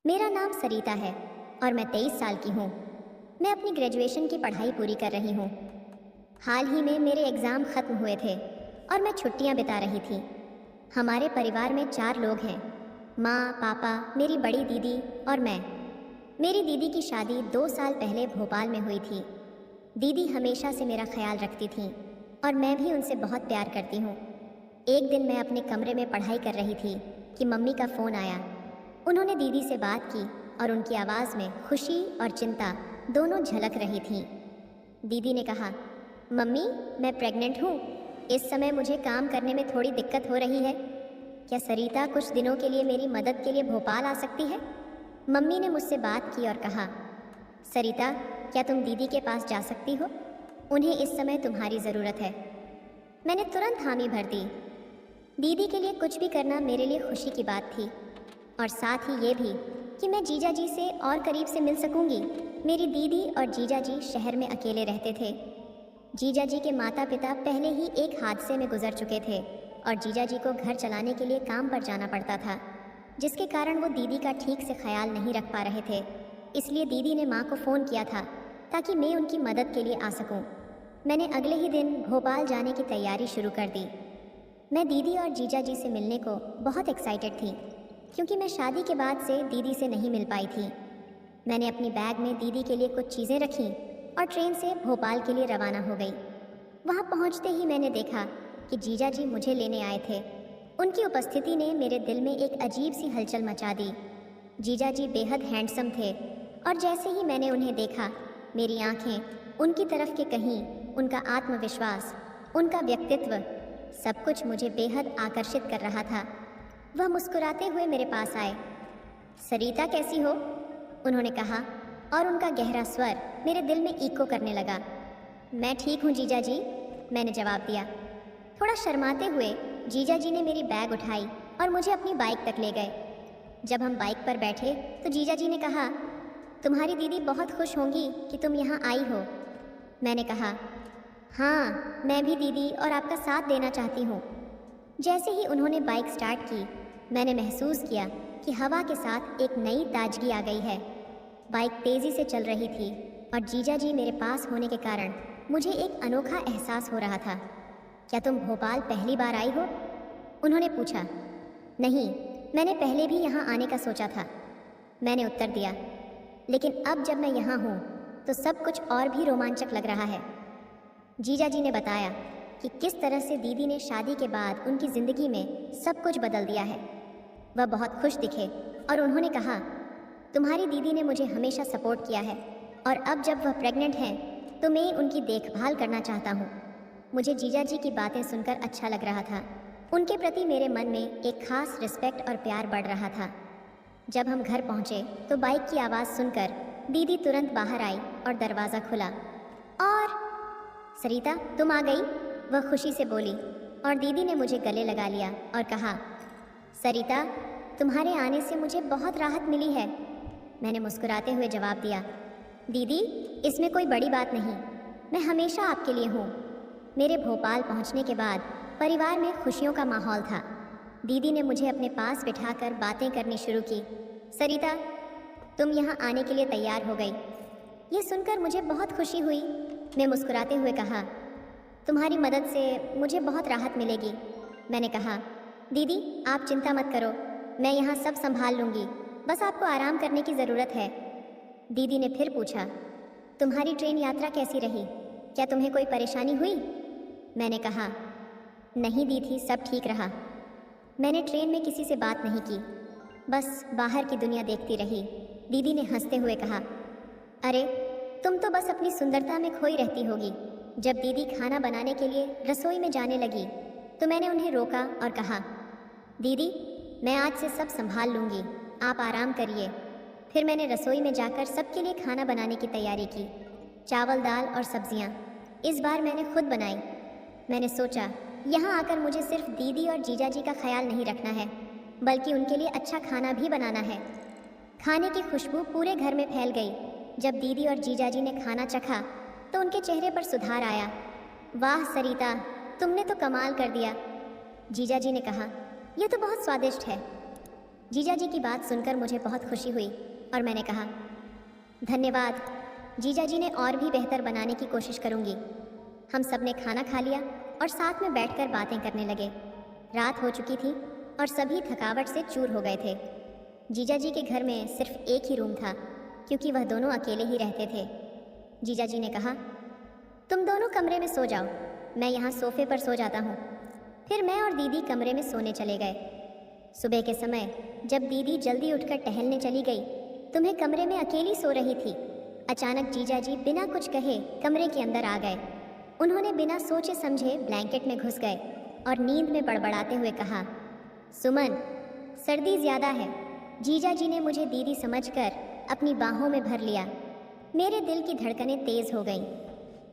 मेरा नाम सरिता है और मैं 23 साल की हूँ। मैं अपनी ग्रेजुएशन की पढ़ाई पूरी कर रही हूँ। हाल ही में मेरे एग्ज़ाम ख़त्म हुए थे और मैं छुट्टियाँ बिता रही थी। हमारे परिवार में 4 लोग हैं, माँ, पापा, मेरी बड़ी दीदी और मैं। मेरी दीदी की शादी 2 साल पहले भोपाल में हुई थी। दीदी हमेशा से मेरा ख्याल रखती थीं और मैं भी उनसे बहुत प्यार करती हूँ। एक दिन मैं अपने कमरे में पढ़ाई कर रही थी कि मम्मी का फ़ोन आया। उन्होंने दीदी से बात की और उनकी आवाज़ में खुशी और चिंता दोनों झलक रही थीं। दीदी ने कहा, मम्मी, मैं प्रेग्नेंट हूँ। इस समय मुझे काम करने में थोड़ी दिक्कत हो रही है। क्या सरिता कुछ दिनों के लिए मेरी मदद के लिए भोपाल आ सकती है? मम्मी ने मुझसे बात की और कहा, सरिता, क्या तुम दीदी के पास जा सकती हो? उन्हें इस समय तुम्हारी ज़रूरत है। मैंने तुरंत हामी भर दी। दीदी के लिए कुछ भी करना मेरे लिए खुशी की बात थी और साथ ही ये भी कि मैं जीजा जी से और करीब से मिल सकूंगी। मेरी दीदी और जीजा जी शहर में अकेले रहते थे। जीजा जी के माता पिता पहले ही एक हादसे में गुजर चुके थे और जीजा जी को घर चलाने के लिए काम पर जाना पड़ता था, जिसके कारण वो दीदी का ठीक से ख्याल नहीं रख पा रहे थे। इसलिए दीदी ने माँ को फ़ोन किया था ताकि मैं उनकी मदद के लिए आ सकूं। मैंने अगले ही दिन भोपाल जाने की तैयारी शुरू कर दी। मैं दीदी और जीजा जी से मिलने को बहुत एक्साइटेड थी क्योंकि मैं शादी के बाद से दीदी से नहीं मिल पाई थी। मैंने अपनी बैग में दीदी के लिए कुछ चीज़ें रखीं और ट्रेन से भोपाल के लिए रवाना हो गई। वहाँ पहुँचते ही मैंने देखा कि जीजा जी मुझे लेने आए थे। उनकी उपस्थिति ने मेरे दिल में एक अजीब सी हलचल मचा दी। जीजा जी बेहद हैंडसम थे और जैसे ही मैंने उन्हें देखा, मेरी आंखें उनकी तरफ के कहीं, उनका आत्मविश्वास, उनका व्यक्तित्व, सब कुछ मुझे बेहद आकर्षित कर रहा था। वह मुस्कुराते हुए मेरे पास आए। सरिता, कैसी हो? उन्होंने कहा और उनका गहरा स्वर मेरे दिल में इको करने लगा। मैं ठीक हूँ जीजा जी, मैंने जवाब दिया। थोड़ा शर्माते हुए जीजा जी ने मेरी बैग उठाई और मुझे अपनी बाइक तक ले गए। जब हम बाइक पर बैठे तो जीजा जी ने कहा, तुम्हारी दीदी बहुत खुश होंगी कि तुम यहाँ आई हो। मैंने कहा, हाँ, मैं भी दीदी और आपका साथ देना चाहती हूँ। जैसे ही उन्होंने बाइक स्टार्ट की, मैंने महसूस किया कि हवा के साथ एक नई ताजगी आ गई है। बाइक तेज़ी से चल रही थी और जीजा जी मेरे पास होने के कारण मुझे एक अनोखा एहसास हो रहा था। क्या तुम भोपाल पहली बार आई हो? उन्होंने पूछा। नहीं, मैंने पहले भी यहाँ आने का सोचा था, मैंने उत्तर दिया। लेकिन अब जब मैं यहाँ हूँ तो सब कुछ और भी रोमांचक लग रहा है। जीजा जी ने बताया कि किस तरह से दीदी ने शादी के बाद उनकी ज़िंदगी में सब कुछ बदल दिया है। वह बहुत खुश दिखे और उन्होंने कहा, तुम्हारी दीदी ने मुझे हमेशा सपोर्ट किया है और अब जब वह प्रेग्नेंट हैं तो मैं उनकी देखभाल करना चाहता हूँ। मुझे जीजा जी की बातें सुनकर अच्छा लग रहा था। उनके प्रति मेरे मन में एक खास रिस्पेक्ट और प्यार बढ़ रहा था। जब हम घर पहुँचे तो बाइक की आवाज़ सुनकर दीदी तुरंत बाहर आई और दरवाज़ा खुला। और सरिता, तुम आ गई, वह खुशी से बोली और दीदी ने मुझे गले लगा लिया और कहा, सरिता, तुम्हारे आने से मुझे बहुत राहत मिली है। मैंने मुस्कुराते हुए जवाब दिया, दीदी, इसमें कोई बड़ी बात नहीं, मैं हमेशा आपके लिए हूँ। मेरे भोपाल पहुँचने के बाद परिवार में खुशियों का माहौल था। दीदी ने मुझे अपने पास बिठाकर बातें करनी शुरू की। सरिता, तुम यहाँ आने के लिए तैयार हो गई। ये सुनकर मुझे बहुत खुशी हुई। मैं मुस्कुराते हुए कहा, तुम्हारी मदद से मुझे बहुत राहत मिलेगी। मैंने कहा, दीदी, आप चिंता मत करो, मैं यहाँ सब संभाल लूँगी, बस आपको आराम करने की ज़रूरत है। दीदी ने फिर पूछा, तुम्हारी ट्रेन यात्रा कैसी रही? क्या तुम्हें कोई परेशानी हुई? मैंने कहा, नहीं दीदी, सब ठीक रहा। मैंने ट्रेन में किसी से बात नहीं की, बस बाहर की दुनिया देखती रही। दीदी ने हंसते हुए कहा, अरे, तुम तो बस अपनी सुंदरता में खोई रहती होगी। जब दीदी खाना बनाने के लिए रसोई में जाने लगी तो मैंने उन्हें रोका और कहा, दीदी, मैं आज से सब संभाल लूँगी, आप आराम करिए। फिर मैंने रसोई में जाकर सबके लिए खाना बनाने की तैयारी की। चावल, दाल और सब्जियाँ इस बार मैंने खुद बनाई। मैंने सोचा, यहाँ आकर मुझे सिर्फ दीदी और जीजा जी का ख्याल नहीं रखना है, बल्कि उनके लिए अच्छा खाना भी बनाना है। खाने की खुशबू पूरे घर में फैल गई। जब दीदी और जीजा जी ने खाना चखा तो उनके चेहरे पर सुधार आया। वाह सरिता, तुमने तो कमाल कर दिया। जीजा जी ने कहा, यह तो बहुत स्वादिष्ट है। जीजा जी की बात सुनकर मुझे बहुत खुशी हुई और मैंने कहा, धन्यवाद जीजा जी ने और भी बेहतर बनाने की कोशिश करूँगी। हम सब ने खाना खा लिया और साथ में बैठकर बातें करने लगे। रात हो चुकी थी और सभी थकावट से चूर हो गए थे। जीजा जी के घर में सिर्फ एक ही रूम था क्योंकि वह दोनों अकेले ही रहते थे। जीजा जी ने कहा, तुम दोनों कमरे में सो जाओ, मैं यहाँ सोफे पर सो जाता हूँ। फिर मैं और दीदी कमरे में सोने चले गए। सुबह के समय जब दीदी जल्दी उठकर टहलने चली गई तो मैं कमरे में अकेली सो रही थी। अचानक जीजा जी बिना कुछ कहे कमरे के अंदर आ गए। उन्होंने बिना सोचे समझे ब्लैंकेट में घुस गए और नींद में बड़बड़ाते हुए कहा, सुमन, सर्दी ज़्यादा है। जीजा जी ने मुझे दीदी समझकर अपनी बाहों में भर लिया। मेरे दिल की धड़कनें तेज़ हो गईं।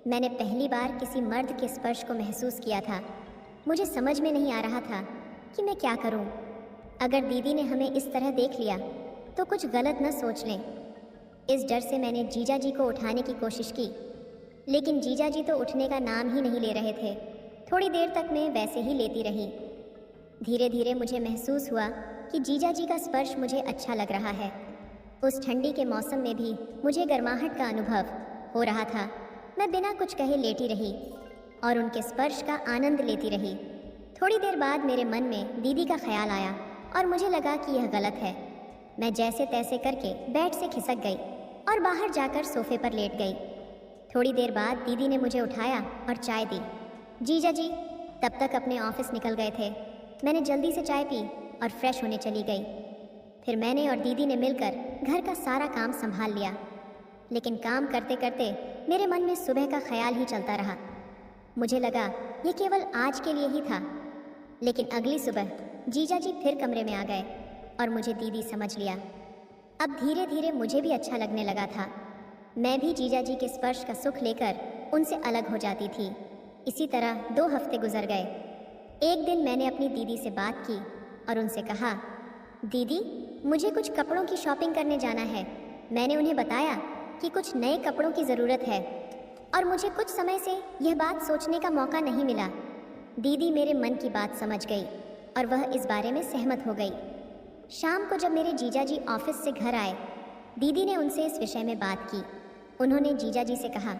मैंने पहली बार किसी मर्द के स्पर्श को महसूस किया था। मुझे समझ में नहीं आ रहा था कि मैं क्या करूं। अगर दीदी ने हमें इस तरह देख लिया तो कुछ गलत न सोच लें। इस डर से मैंने जीजा जी को उठाने की कोशिश की, लेकिन जीजा जी तो उठने का नाम ही नहीं ले रहे थे। थोड़ी देर तक मैं वैसे ही लेती रही। धीरे धीरे मुझे महसूस हुआ कि जीजा जी का स्पर्श मुझे अच्छा लग रहा है। उस ठंडी के मौसम में भी मुझे गर्माहट का अनुभव हो रहा था। मैं बिना कुछ कहे लेटी रही और उनके स्पर्श का आनंद लेती रही। थोड़ी देर बाद मेरे मन में दीदी का ख्याल आया और मुझे लगा कि यह गलत है। मैं जैसे तैसे करके बेड से खिसक गई और बाहर जाकर सोफे पर लेट गई। थोड़ी देर बाद दीदी ने मुझे उठाया और चाय दी। जीजा जी तब तक अपने ऑफिस निकल गए थे। मैंने जल्दी से चाय पी और फ्रेश होने चली गई। फिर मैंने और दीदी ने मिलकर घर का सारा काम संभाल लिया। लेकिन काम करते करते मेरे मन में सुबह का ख्याल ही चलता रहा। मुझे लगा ये केवल आज के लिए ही था। लेकिन अगली सुबह जीजा जी फिर कमरे में आ गए और मुझे दीदी समझ लिया। अब धीरे धीरे मुझे भी अच्छा लगने लगा था। मैं भी जीजा जी के स्पर्श का सुख लेकर उनसे अलग हो जाती थी। इसी तरह 2 हफ्ते गुजर गए। एक दिन मैंने अपनी दीदी से बात की और उनसे कहा, दीदी मुझे कुछ कपड़ों की शॉपिंग करने जाना है। मैंने उन्हें बताया कि कुछ नए कपड़ों की ज़रूरत है और मुझे कुछ समय से यह बात सोचने का मौका नहीं मिला। दीदी मेरे मन की बात समझ गई और वह इस बारे में सहमत हो गई। शाम को जब मेरे जीजा जी ऑफिस से घर आए, दीदी ने उनसे इस विषय में बात की। उन्होंने जीजा जी से कहा,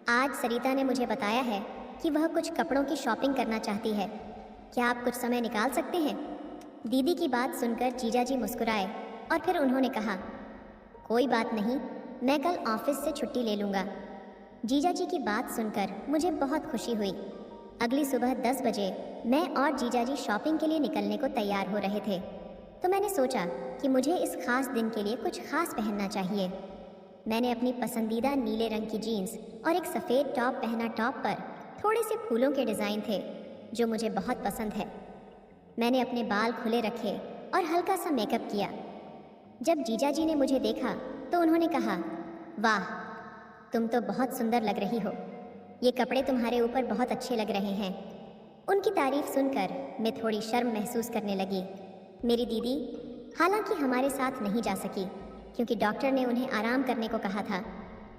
आज सरिता ने मुझे बताया है कि वह कुछ कपड़ों की शॉपिंग करना चाहती है। क्या आप कुछ समय निकाल सकते हैं? दीदी की बात सुनकर जीजा जी मुस्कुराए और फिर उन्होंने कहा, कोई बात नहीं, मैं कल ऑफिस से छुट्टी ले लूँगा। जीजा जी की बात सुनकर मुझे बहुत खुशी हुई। अगली सुबह 10 बजे मैं और जीजा जी शॉपिंग के लिए निकलने को तैयार हो रहे थे, तो मैंने सोचा कि मुझे इस खास दिन के लिए कुछ खास पहनना चाहिए। मैंने अपनी पसंदीदा नीले रंग की जीन्स और एक सफ़ेद टॉप पहना। टॉप पर थोड़े से फूलों के डिज़ाइन थे जो मुझे बहुत पसंद है। मैंने अपने बाल खुले रखे और हल्का सा मेकअप किया। जब जीजा जी ने मुझे देखा तो उन्होंने कहा, वाह, तुम तो बहुत सुंदर लग रही हो। ये कपड़े तुम्हारे ऊपर बहुत अच्छे लग रहे हैं। उनकी तारीफ सुनकर मैं थोड़ी शर्म महसूस करने लगी। मेरी दीदी हालांकि हमारे साथ नहीं जा सकी क्योंकि डॉक्टर ने उन्हें आराम करने को कहा था,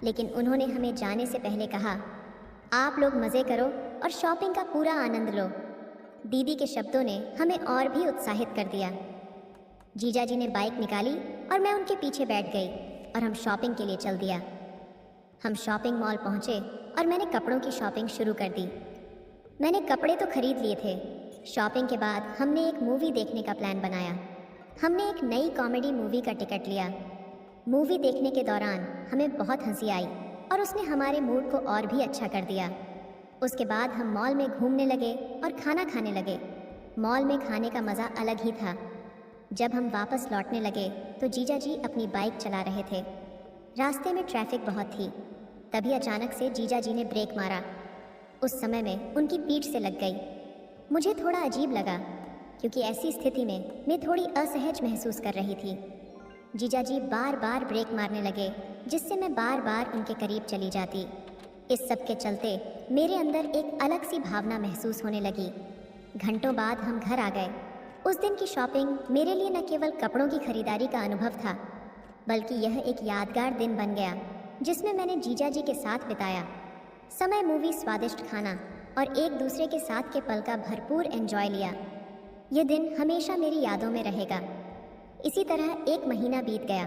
लेकिन उन्होंने हमें जाने से पहले कहा, आप लोग मज़े करो और शॉपिंग का पूरा आनंद लो। दीदी के शब्दों ने हमें और भी उत्साहित कर दिया। जीजा जी ने बाइक निकाली और मैं उनके पीछे बैठ गई और हम शॉपिंग के लिए चल दिया। हम शॉपिंग मॉल पहुँचे और मैंने कपड़ों की शॉपिंग शुरू कर दी। मैंने कपड़े तो खरीद लिए थे। शॉपिंग के बाद हमने एक मूवी देखने का प्लान बनाया। हमने एक नई कॉमेडी मूवी का टिकट लिया। मूवी देखने के दौरान हमें बहुत हंसी आई और उसने हमारे मूड को और भी अच्छा कर दिया। उसके बाद हम मॉल में घूमने लगे और खाना खाने लगे। मॉल में खाने का मज़ा अलग ही था। जब हम वापस लौटने लगे तो जीजा जी अपनी बाइक चला रहे थे। रास्ते में ट्रैफिक बहुत थी। तभी अचानक से जीजा जी ने ब्रेक मारा। उस समय में उनकी पीठ से लग गई। मुझे थोड़ा अजीब लगा क्योंकि ऐसी स्थिति में मैं थोड़ी असहज महसूस कर रही थी। जीजा जी बार बार ब्रेक मारने लगे जिससे मैं बार बार उनके करीब चली जाती। इस सब के चलते मेरे अंदर एक अलग सी भावना महसूस होने लगी। घंटों बाद हम घर आ गए। उस दिन की शॉपिंग मेरे लिए न केवल कपड़ों की खरीदारी का अनुभव था, बल्कि यह एक यादगार दिन बन गया जिसमें मैंने जीजा जी के साथ बिताया समय, मूवी, स्वादिष्ट खाना और एक दूसरे के साथ के पल का भरपूर एंजॉय लिया। यह दिन हमेशा मेरी यादों में रहेगा। इसी तरह 1 महीना बीत गया।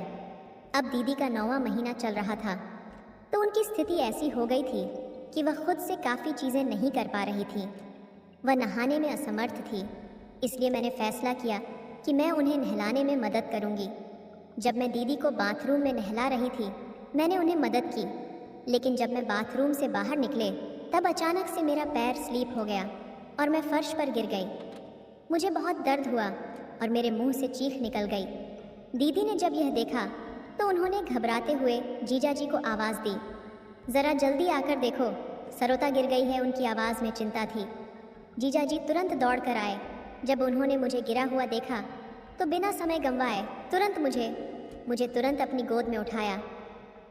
अब दीदी का 9वां महीना चल रहा था, तो उनकी स्थिति ऐसी हो गई थी कि वह खुद से काफ़ी चीज़ें नहीं कर पा रही थी। वह नहाने में असमर्थ थी, इसलिए मैंने फैसला किया कि मैं उन्हें नहलाने में मदद करूंगी। जब मैं दीदी को बाथरूम में नहला रही थी, मैंने उन्हें मदद की, लेकिन जब मैं बाथरूम से बाहर निकले तब अचानक से मेरा पैर स्लिप हो गया और मैं फर्श पर गिर गई। मुझे बहुत दर्द हुआ और मेरे मुंह से चीख निकल गई। दीदी ने जब यह देखा तो उन्होंने घबराते हुए जीजा जी को आवाज़ दी, ज़रा जल्दी आकर देखो, सरोता गिर गई है। उनकी आवाज़ में चिंता थी। जीजा जी तुरंत दौड़ कर आए। जब उन्होंने मुझे गिरा हुआ देखा तो बिना समय गंवाए तुरंत मुझे तुरंत अपनी गोद में उठाया।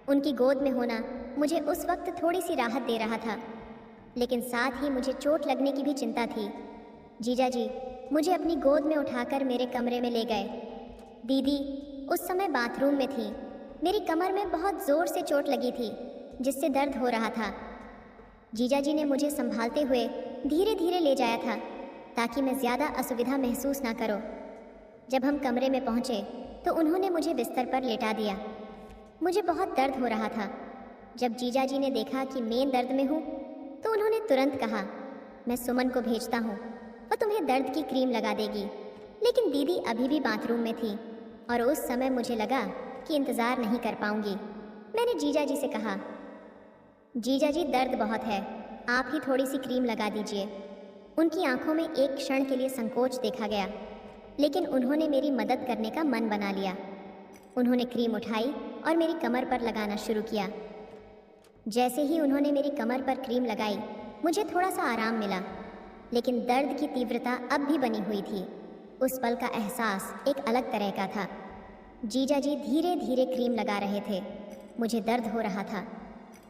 उनकी गोद में होना मुझे उस वक्त थोड़ी सी राहत दे रहा था, लेकिन साथ ही मुझे चोट लगने की भी चिंता थी। जीजा जी मुझे अपनी गोद में उठाकर मेरे कमरे में ले गए। दीदी उस समय बाथरूम में थी। मेरी कमर में बहुत ज़ोर से चोट लगी थी, जिससे दर्द हो रहा था। जीजा जी ने मुझे संभालते हुए धीरे धीरे ले जाया था ताकि मैं ज़्यादा असुविधा महसूस ना करो। जब हम कमरे में पहुँचे तो उन्होंने मुझे बिस्तर पर लेटा दिया। मुझे बहुत दर्द हो रहा था। जब जीजा जी ने देखा कि मैं दर्द में हूँ तो उन्होंने तुरंत कहा, मैं सुमन को भेजता हूँ, वो तुम्हें दर्द की क्रीम लगा देगी। लेकिन दीदी अभी भी बाथरूम में थी और उस समय मुझे लगा कि इंतज़ार नहीं कर पाऊंगी। मैंने जीजा जी से कहा, जीजा जी दर्द बहुत है, आप ही थोड़ी सी क्रीम लगा दीजिए। उनकी आंखों में एक क्षण के लिए संकोच देखा गया, लेकिन उन्होंने मेरी मदद करने का मन बना लिया। उन्होंने क्रीम उठाई और मेरी कमर पर लगाना शुरू किया। जैसे ही उन्होंने मेरी कमर पर क्रीम लगाई, मुझे थोड़ा सा आराम मिला, लेकिन दर्द की तीव्रता अब भी बनी हुई थी। उस पल का एहसास एक अलग तरह का था। जीजा जी धीरे धीरे क्रीम लगा रहे थे। मुझे दर्द हो रहा था।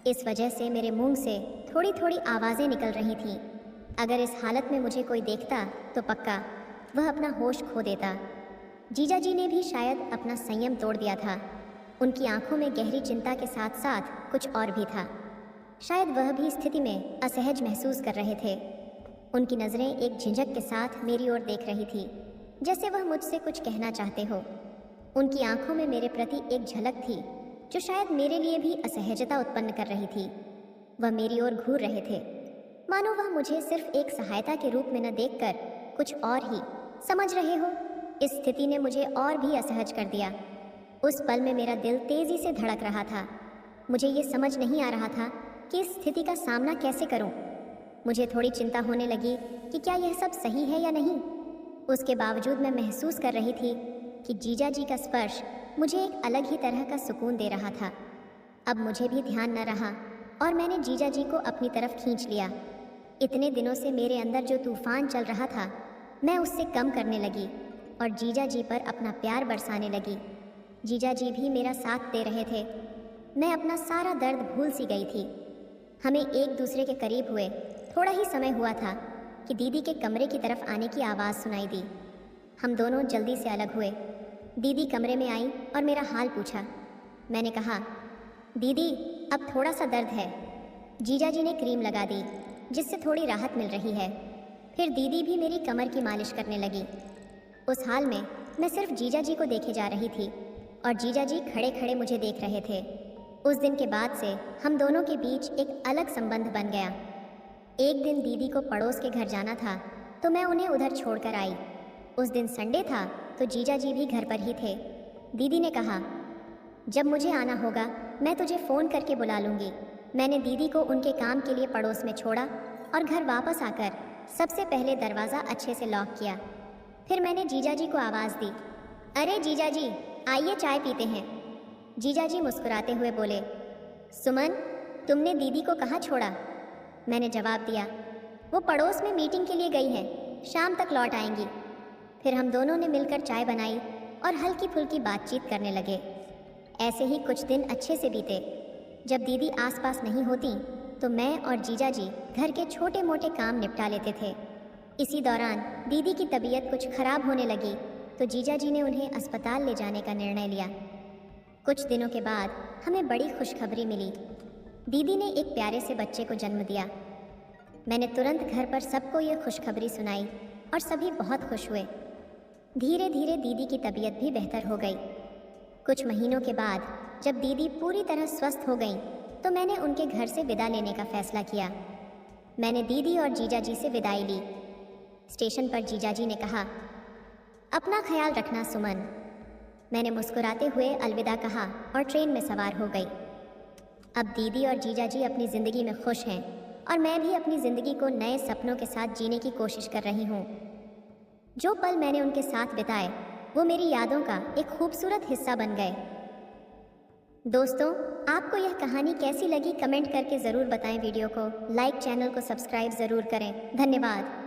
इस वजह से मेरे मुंह से थोड़ी थोड़ी आवाज़ें निकल रही थीं। अगर इस हालत में मुझे कोई देखता तो पक्का वह अपना होश खो देता। जीजा जी ने भी शायद अपना संयम तोड़ दिया था। उनकी आंखों में गहरी चिंता के साथ साथ कुछ और भी था। शायद वह भी स्थिति में असहज महसूस कर रहे थे। उनकी नज़रें एक झिझक के साथ मेरी ओर देख रही थी, जैसे वह मुझसे कुछ कहना चाहते हो। उनकी आंखों में मेरे प्रति एक झलक थी जो शायद मेरे लिए भी असहजता उत्पन्न कर रही थी। वह मेरी ओर घूर रहे थे, मानो वह मुझे सिर्फ एक सहायता के रूप में न देखकर कुछ और ही समझ रहे हो। इस स्थिति ने मुझे और भी असहज कर दिया। उस पल में मेरा दिल तेज़ी से धड़क रहा था। मुझे ये समझ नहीं आ रहा था कि इस स्थिति का सामना कैसे करूं। मुझे थोड़ी चिंता होने लगी कि क्या यह सब सही है या नहीं। उसके बावजूद मैं महसूस कर रही थी कि जीजा जी का स्पर्श मुझे एक अलग ही तरह का सुकून दे रहा था। अब मुझे भी ध्यान न रहा और मैंने जीजा जी को अपनी तरफ खींच लिया। इतने दिनों से मेरे अंदर जो तूफान चल रहा था, मैं उससे कम करने लगी और जीजा जी पर अपना प्यार बरसाने लगी। जीजा जी भी मेरा साथ दे रहे थे। मैं अपना सारा दर्द भूल सी गई थी। हमें एक दूसरे के करीब हुए थोड़ा ही समय हुआ था कि दीदी के कमरे की तरफ आने की आवाज़ सुनाई दी। हम दोनों जल्दी से अलग हुए। दीदी कमरे में आई और मेरा हाल पूछा। मैंने कहा, दीदी अब थोड़ा सा दर्द है। जीजा जी ने क्रीम लगा दी, जिससे थोड़ी राहत मिल रही है। फिर दीदी भी मेरी कमर की मालिश करने लगी। उस हाल में मैं सिर्फ जीजा जी को देखे जा रही थी और जीजा जी खड़े खड़े मुझे देख रहे थे। उस दिन के बाद से हम दोनों के बीच एक अलग संबंध बन गया। एक दिन दीदी को पड़ोस के घर जाना था तो मैं उन्हें उधर छोड़कर आई। उस दिन संडे था तो जीजा जी भी घर पर ही थे। दीदी ने कहा, जब मुझे आना होगा मैं तुझे फ़ोन करके बुला लूँगी। मैंने दीदी को उनके काम के लिए पड़ोस में छोड़ा और घर वापस आकर सबसे पहले दरवाज़ा अच्छे से लॉक किया। फिर मैंने जीजा जी को आवाज़ दी, अरे जीजा जी आइए चाय पीते हैं। जीजा जी मुस्कुराते हुए बोले, सुमन तुमने दीदी को कहाँ छोड़ा? मैंने जवाब दिया, वो पड़ोस में मीटिंग के लिए गई है, शाम तक लौट आएंगी। फिर हम दोनों ने मिलकर चाय बनाई और हल्की फुल्की बातचीत करने लगे। ऐसे ही कुछ दिन अच्छे से बीते। जब दीदी आसपास नहीं होती तो मैं और जीजा जी घर के छोटे मोटे काम निपटा लेते थे। इसी दौरान दीदी की तबीयत कुछ खराब होने लगी तो जीजा जी ने उन्हें अस्पताल ले जाने का निर्णय लिया। कुछ दिनों के बाद हमें बड़ी खुशखबरी मिली। दीदी ने एक प्यारे से बच्चे को जन्म दिया। मैंने तुरंत घर पर सबको ये खुशखबरी सुनाई और सभी बहुत खुश हुए। धीरे धीरे दीदी की तबीयत भी बेहतर हो गई। कुछ महीनों के बाद जब दीदी पूरी तरह स्वस्थ हो गई तो मैंने उनके घर से विदा लेने का फैसला किया। मैंने दीदी और जीजा जी से विदाई ली। स्टेशन पर जीजा जी ने कहा, अपना ख्याल रखना सुमन। मैंने मुस्कुराते हुए अलविदा कहा और ट्रेन में सवार हो गई। अब दीदी और जीजा जी अपनी ज़िंदगी में खुश हैं और मैं भी अपनी ज़िंदगी को नए सपनों के साथ जीने की कोशिश कर रही हूँ। जो पल मैंने उनके साथ बिताए वो मेरी यादों का एक खूबसूरत हिस्सा बन गए। दोस्तों, आपको यह कहानी कैसी लगी कमेंट करके ज़रूर बताएं। वीडियो को लाइक, चैनल को सब्सक्राइब ज़रूर करें। धन्यवाद।